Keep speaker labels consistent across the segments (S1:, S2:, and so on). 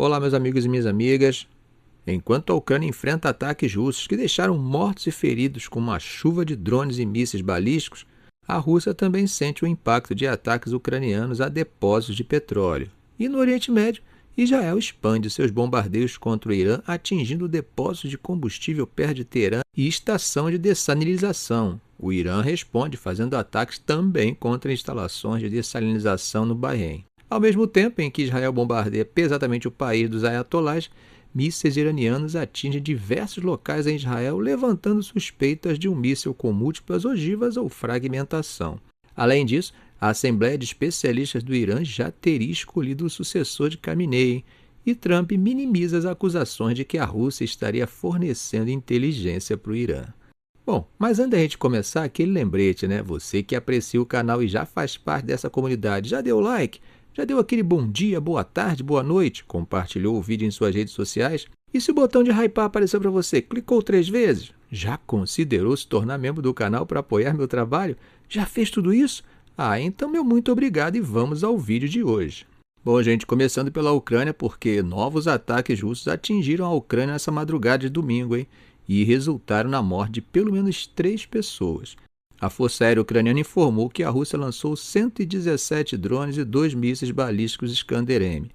S1: Olá, meus amigos e minhas amigas. Enquanto a Ucrânia enfrenta ataques russos que deixaram mortos e feridos com uma chuva de drones e mísseis balísticos, a Rússia também sente o impacto de ataques ucranianos a depósitos de petróleo. E no Oriente Médio, Israel expande seus bombardeios contra o Irã, atingindo depósitos de combustível perto de Teherã e estação de dessalinização. O Irã responde fazendo ataques também contra instalações de dessalinização no Bahrein. Ao mesmo tempo em que Israel bombardeia pesadamente o país dos ayatolás, mísseis iranianos atingem diversos locais em Israel, levantando suspeitas de um míssil com múltiplas ogivas ou fragmentação. Além disso, a Assembleia de Especialistas do Irã já teria escolhido o sucessor de Khamenei, e Trump minimiza as acusações de que a Rússia estaria fornecendo inteligência para o Irã. Bom, mas antes da gente começar, aquele lembrete, né? Você que aprecia o canal e já faz parte dessa comunidade, já deu like? Já deu aquele bom dia, boa tarde, boa noite? Compartilhou o vídeo em suas redes sociais? E se o botão de hypar apareceu para você, clicou 3 vezes? Já considerou se tornar membro do canal para apoiar meu trabalho? Já fez tudo isso? Então meu muito obrigado e vamos ao vídeo de hoje. Bom, gente, começando pela Ucrânia, porque novos ataques russos atingiram a Ucrânia nessa madrugada de domingo, hein? E resultaram na morte de pelo menos 3 pessoas. A Força Aérea Ucraniana informou que a Rússia lançou 117 drones e 2 mísseis balísticos Iskander-M.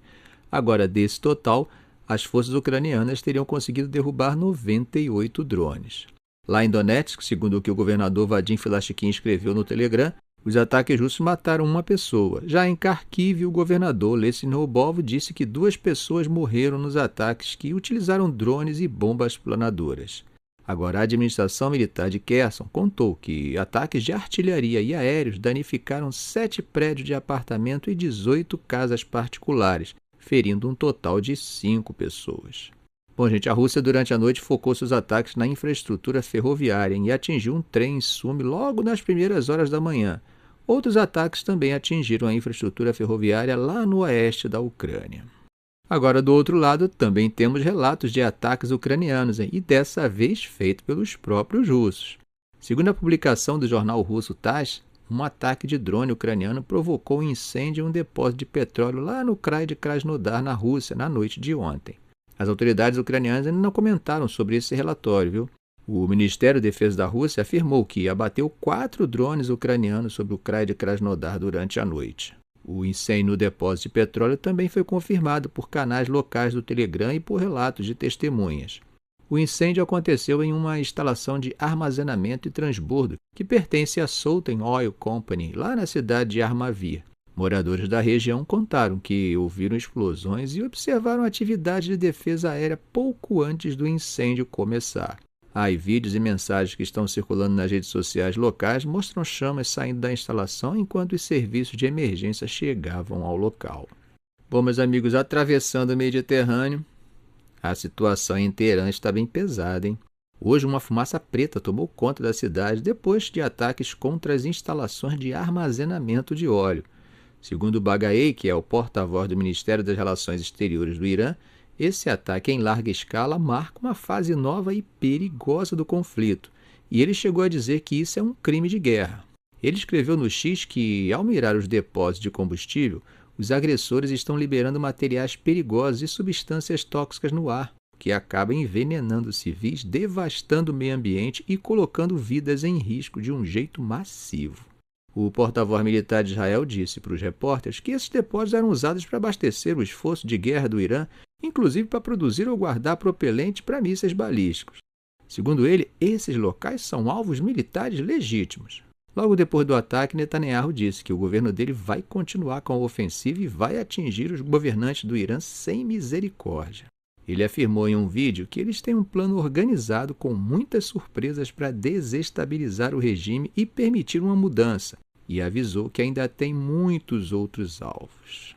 S1: Agora, desse total, as forças ucranianas teriam conseguido derrubar 98 drones. Lá em Donetsk, segundo o que o governador Vadim Filashkin escreveu no Telegram, os ataques russos mataram uma pessoa. Já em Kharkiv, o governador Lessin Robov disse que 2 pessoas morreram nos ataques que utilizaram drones e bombas planadoras. Agora, a administração militar de Kherson contou que ataques de artilharia e aéreos danificaram 7 prédios de apartamento e 18 casas particulares, ferindo um total de 5 pessoas. Bom, gente, a Rússia durante a noite focou seus ataques na infraestrutura ferroviária e atingiu um trem em Sumi logo nas primeiras horas da manhã. Outros ataques também atingiram a infraestrutura ferroviária lá no oeste da Ucrânia. Agora, do outro lado, também temos relatos de ataques ucranianos, e dessa vez feitos pelos próprios russos. Segundo a publicação do jornal russo TASS, um ataque de drone ucraniano provocou um incêndio em um depósito de petróleo lá no Krai de Krasnodar, na Rússia, na noite de ontem. As autoridades ucranianas ainda não comentaram sobre esse relatório, viu? O Ministério da Defesa da Rússia afirmou que abateu 4 drones ucranianos sobre o Krai de Krasnodar durante a noite. O incêndio no depósito de petróleo também foi confirmado por canais locais do Telegram e por relatos de testemunhas. O incêndio aconteceu em uma instalação de armazenamento e transbordo que pertence à Southern Oil Company, lá na cidade de Armavir. Moradores da região contaram que ouviram explosões e observaram atividade de defesa aérea pouco antes do incêndio começar. E vídeos e mensagens que estão circulando nas redes sociais locais mostram chamas saindo da instalação enquanto os serviços de emergência chegavam ao local. Bom, meus amigos, atravessando o Mediterrâneo, a situação em Teherã está bem pesada, hein? Hoje uma fumaça preta tomou conta da cidade depois de ataques contra as instalações de armazenamento de óleo. Segundo o Baghei, que é o porta-voz do Ministério das Relações Exteriores do Irã, esse ataque em larga escala marca uma fase nova e perigosa do conflito, e ele chegou a dizer que isso é um crime de guerra. Ele escreveu no X que, ao mirar os depósitos de combustível, os agressores estão liberando materiais perigosos e substâncias tóxicas no ar, que acabam envenenando civis, devastando o meio ambiente e colocando vidas em risco de um jeito massivo. O porta-voz militar de Israel disse para os repórteres que esses depósitos eram usados para abastecer o esforço de guerra do Irã, inclusive para produzir ou guardar propelente para mísseis balísticos. Segundo ele, esses locais são alvos militares legítimos. Logo depois do ataque, Netanyahu disse que o governo dele vai continuar com a ofensiva e vai atingir os governantes do Irã sem misericórdia. Ele afirmou em um vídeo que eles têm um plano organizado com muitas surpresas para desestabilizar o regime e permitir uma mudança, e avisou que ainda tem muitos outros alvos.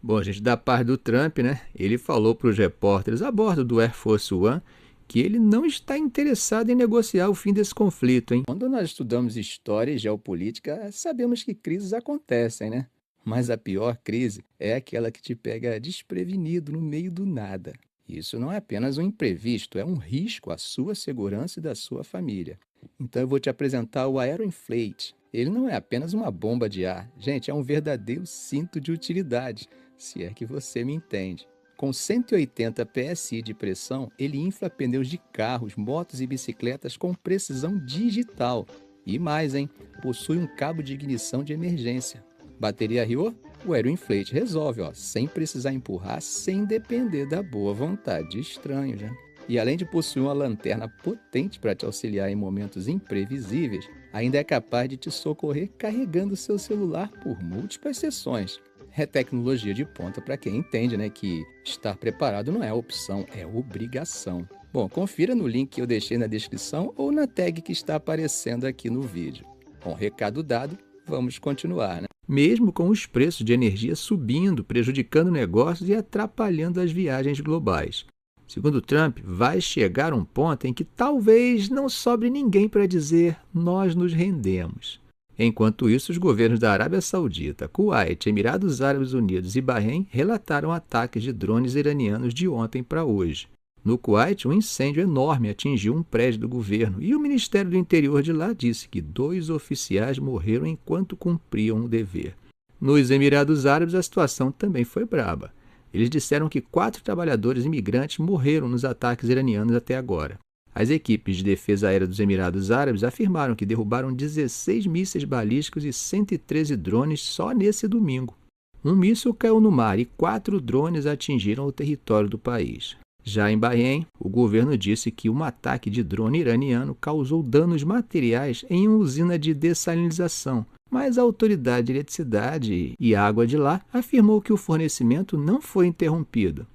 S1: Bom, gente, da parte do Trump, né? Ele falou para os repórteres a bordo do Air Force One que ele não está interessado em negociar o fim desse conflito, hein? Quando nós estudamos história e geopolítica, sabemos que crises acontecem, né? Mas a pior crise é aquela que te pega desprevenido no meio do nada. Isso não é apenas um imprevisto, é um risco à sua segurança e da sua família. Então eu vou te apresentar o Aeroinflate. Ele não é apenas uma bomba de ar. Gente, é um verdadeiro cinto de utilidade, se é que você me entende. Com 180 PSI de pressão, ele infla pneus de carros, motos e bicicletas com precisão digital. E mais, hein? Possui um cabo de ignição de emergência. Bateria riu? O Aeroinflate resolve, sem precisar empurrar, sem depender da boa vontade de estranhos, né? E além de possuir uma lanterna potente para te auxiliar em momentos imprevisíveis, ainda é capaz de te socorrer carregando seu celular por múltiplas sessões. É tecnologia de ponta para quem entende, né, que estar preparado não é opção, é obrigação. Bom, confira no link que eu deixei na descrição ou na tag que está aparecendo aqui no vídeo. Com recado dado, vamos continuar, né? Mesmo com os preços de energia subindo, prejudicando negócios e atrapalhando as viagens globais. Segundo Trump, vai chegar um ponto em que talvez não sobre ninguém para dizer nós nos rendemos. Enquanto isso, os governos da Arábia Saudita, Kuwait, Emirados Árabes Unidos e Bahrein relataram ataques de drones iranianos de ontem para hoje. No Kuwait, um incêndio enorme atingiu um prédio do governo e o Ministério do Interior de lá disse que 2 oficiais morreram enquanto cumpriam o dever. Nos Emirados Árabes, a situação também foi braba. Eles disseram que 4 trabalhadores imigrantes morreram nos ataques iranianos até agora. As equipes de defesa aérea dos Emirados Árabes afirmaram que derrubaram 16 mísseis balísticos e 113 drones só nesse domingo. Um míssil caiu no mar e 4 drones atingiram o território do país. Já em Bahrein, o governo disse que um ataque de drone iraniano causou danos materiais em uma usina de dessalinização, mas a autoridade de eletricidade e água de lá afirmou que o fornecimento não foi interrompido.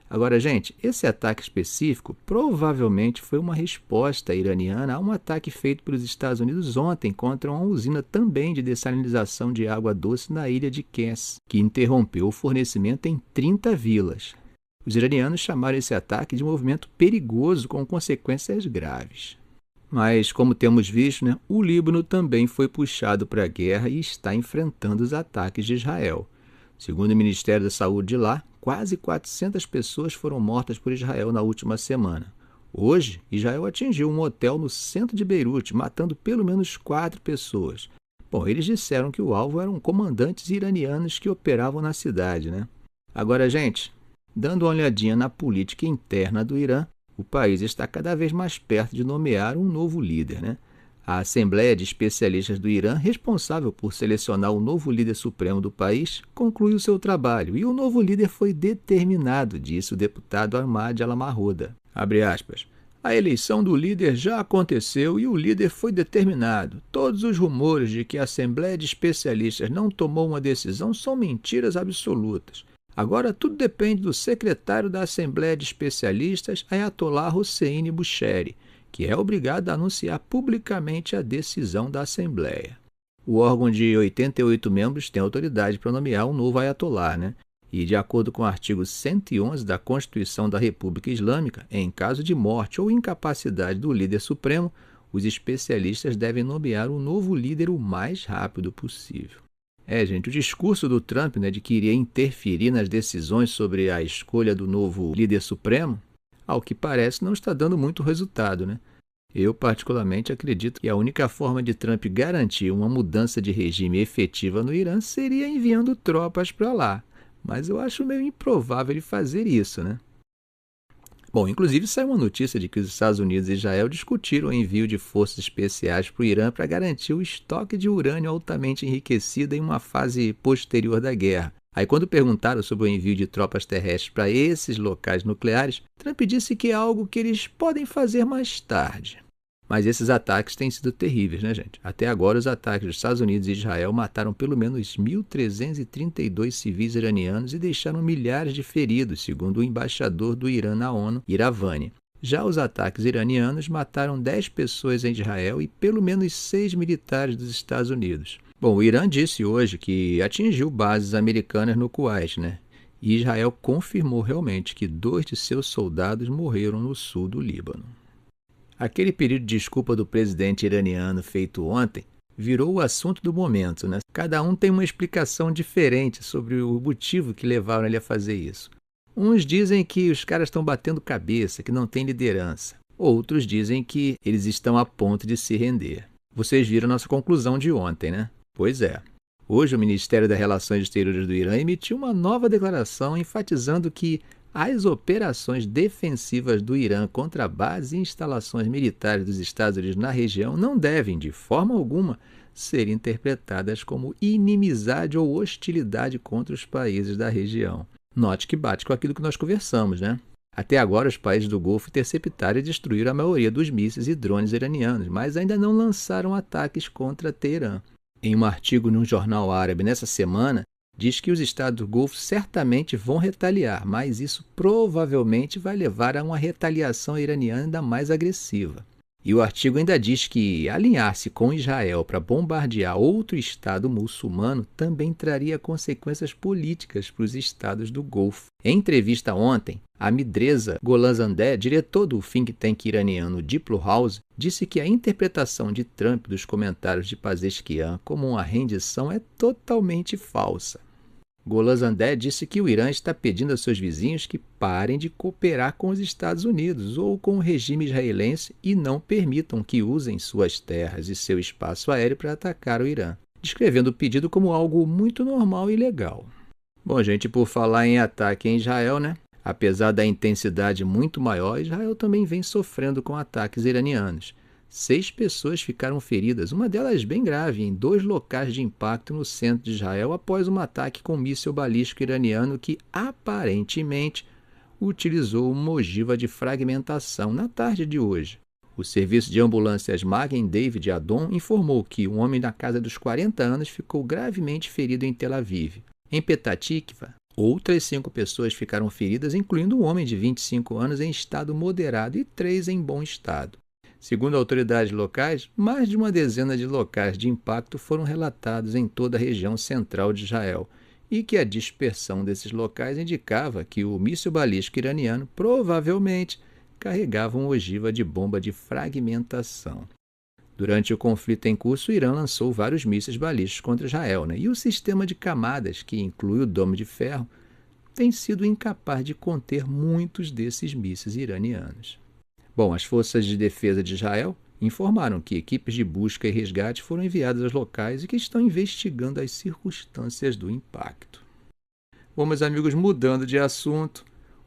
S1: Agora, gente, esse ataque específico provavelmente foi uma resposta iraniana a um ataque feito pelos Estados Unidos ontem contra uma usina também de dessalinização de água doce na ilha de Kers, que interrompeu o fornecimento em 30 vilas. Os iranianos chamaram esse ataque de um movimento perigoso com consequências graves. Mas, como temos visto, o Líbano também foi puxado para a guerra e está enfrentando os ataques de Israel. Segundo o Ministério da Saúde de lá, quase 400 pessoas foram mortas por Israel na última semana. Hoje, Israel atingiu um hotel no centro de Beirute, matando pelo menos 4 pessoas. Bom, eles disseram que o alvo eram comandantes iranianos que operavam na cidade, né? Agora, gente, dando uma olhadinha na política interna do Irã, o país está cada vez mais perto de nomear um novo líder, né? A Assembleia de Especialistas do Irã, responsável por selecionar o novo líder supremo do país, concluiu seu trabalho e o novo líder foi determinado, disse o deputado Ahmad Al-Mahrouda. Abre aspas. A eleição do líder já aconteceu e o líder foi determinado. Todos os rumores de que a Assembleia de Especialistas não tomou uma decisão são mentiras absolutas. Agora tudo depende do secretário da Assembleia de Especialistas, Ayatollah Hossein Bushiri, que é obrigado a anunciar publicamente a decisão da Assembleia. O órgão de 88 membros tem autoridade para nomear um novo Ayatollah, né? E, de acordo com o artigo 111 da Constituição da República Islâmica, em caso de morte ou incapacidade do líder supremo, os especialistas devem nomear um novo líder o mais rápido possível. Gente, o discurso do Trump, de que iria interferir nas decisões sobre a escolha do novo líder supremo, ao que parece, não está dando muito resultado, né? Eu, particularmente, acredito que a única forma de Trump garantir uma mudança de regime efetiva no Irã seria enviando tropas para lá. Mas eu acho meio improvável ele fazer isso, né? Bom, inclusive saiu uma notícia de que os Estados Unidos e Israel discutiram o envio de forças especiais para o Irã para garantir o estoque de urânio altamente enriquecido em uma fase posterior da guerra. Aí, quando perguntaram sobre o envio de tropas terrestres para esses locais nucleares, Trump disse que é algo que eles podem fazer mais tarde. Mas esses ataques têm sido terríveis, né, gente? Até agora, os ataques dos Estados Unidos e Israel mataram pelo menos 1.332 civis iranianos e deixaram milhares de feridos, segundo o embaixador do Irã na ONU, Iravani. Já os ataques iranianos mataram 10 pessoas em Israel e pelo menos 6 militares dos Estados Unidos. Bom, o Irã disse hoje que atingiu bases americanas no Kuwait, né? E Israel confirmou realmente que 2 de seus soldados morreram no sul do Líbano. Aquele pedido de desculpa do presidente iraniano feito ontem virou o assunto do momento, né? Cada um tem uma explicação diferente sobre o motivo que levaram ele a fazer isso. Uns dizem que os caras estão batendo cabeça, que não tem liderança. Outros dizem que eles estão a ponto de se render. Vocês viram a nossa conclusão de ontem, né? Pois é. Hoje o Ministério das Relações Exteriores do Irã emitiu uma nova declaração enfatizando que, as operações defensivas do Irã contra bases e instalações militares dos Estados Unidos na região não devem, de forma alguma, ser interpretadas como inimizade ou hostilidade contra os países da região. Note que bate com aquilo que nós conversamos, né? Até agora, os países do Golfo interceptaram e destruíram a maioria dos mísseis e drones iranianos, mas ainda não lançaram ataques contra Teherã. Em um artigo num jornal árabe nessa semana, diz que os estados do Golfo certamente vão retaliar, mas isso provavelmente vai levar a uma retaliação iraniana ainda mais agressiva. E o artigo ainda diz que alinhar-se com Israel para bombardear outro estado muçulmano também traria consequências políticas para os estados do Golfo. Em entrevista ontem, Ahmadreza Gholzadeh, diretor do think tank iraniano Diplo House, disse que a interpretação de Trump dos comentários de Pezeshkian como uma rendição é totalmente falsa. Gholzadeh disse que o Irã está pedindo a seus vizinhos que parem de cooperar com os Estados Unidos ou com o regime israelense e não permitam que usem suas terras e seu espaço aéreo para atacar o Irã, descrevendo o pedido como algo muito normal e legal. Bom, gente, por falar em ataque em Israel, né? Apesar da intensidade muito maior, Israel também vem sofrendo com ataques iranianos. 6 pessoas ficaram feridas, uma delas bem grave, em 2 locais de impacto no centro de Israel após um ataque com um míssil balístico iraniano que, aparentemente, utilizou uma ogiva de fragmentação na tarde de hoje. O serviço de ambulâncias Magen David Adom informou que um homem na casa dos 40 anos ficou gravemente ferido em Tel Aviv. Em Petah Tikva, outras 5 pessoas ficaram feridas, incluindo um homem de 25 anos em estado moderado e 3 em bom estado. Segundo autoridades locais, mais de uma dezena de locais de impacto foram relatados em toda a região central de Israel e que a dispersão desses locais indicava que o míssil balístico iraniano provavelmente carregava uma ogiva de bomba de fragmentação. Durante o conflito em curso, o Irã lançou vários mísseis balísticos contra Israel, e o sistema de camadas, que inclui o Dome de Ferro, tem sido incapaz de conter muitos desses mísseis iranianos. Bom, as forças de defesa de Israel informaram que equipes de busca e resgate foram enviadas aos locais e que estão investigando as circunstâncias do impacto. Bom, meus amigos, mudando de assunto,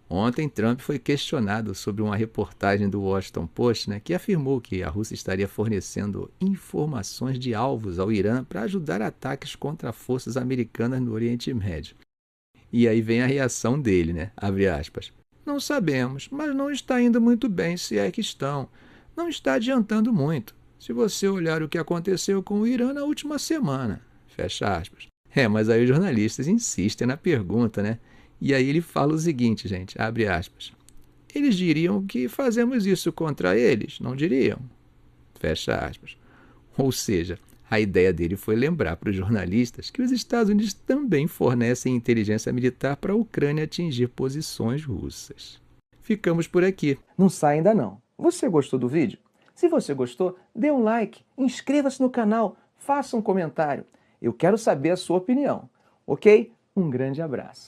S1: ontem Trump foi questionado sobre uma reportagem do Washington Post, que afirmou que a Rússia estaria fornecendo informações de alvos ao Irã para ajudar ataques contra forças americanas no Oriente Médio. E aí vem a reação dele, abre aspas. Não sabemos, mas não está indo muito bem se é que estão. Não está adiantando muito. Se você olhar o que aconteceu com o Irã na última semana. Fecha aspas. Mas aí os jornalistas insistem na pergunta, E aí ele fala o seguinte, gente, abre aspas. Eles diriam que fazemos isso contra eles, não diriam? Fecha aspas. Ou seja, a ideia dele foi lembrar para os jornalistas que os Estados Unidos também fornecem inteligência militar para a Ucrânia atingir posições russas. Ficamos por aqui.
S2: Não sai ainda não. Você gostou do vídeo? Se você gostou, dê um like, inscreva-se no canal, faça um comentário. Eu quero saber a sua opinião, ok? Um grande abraço.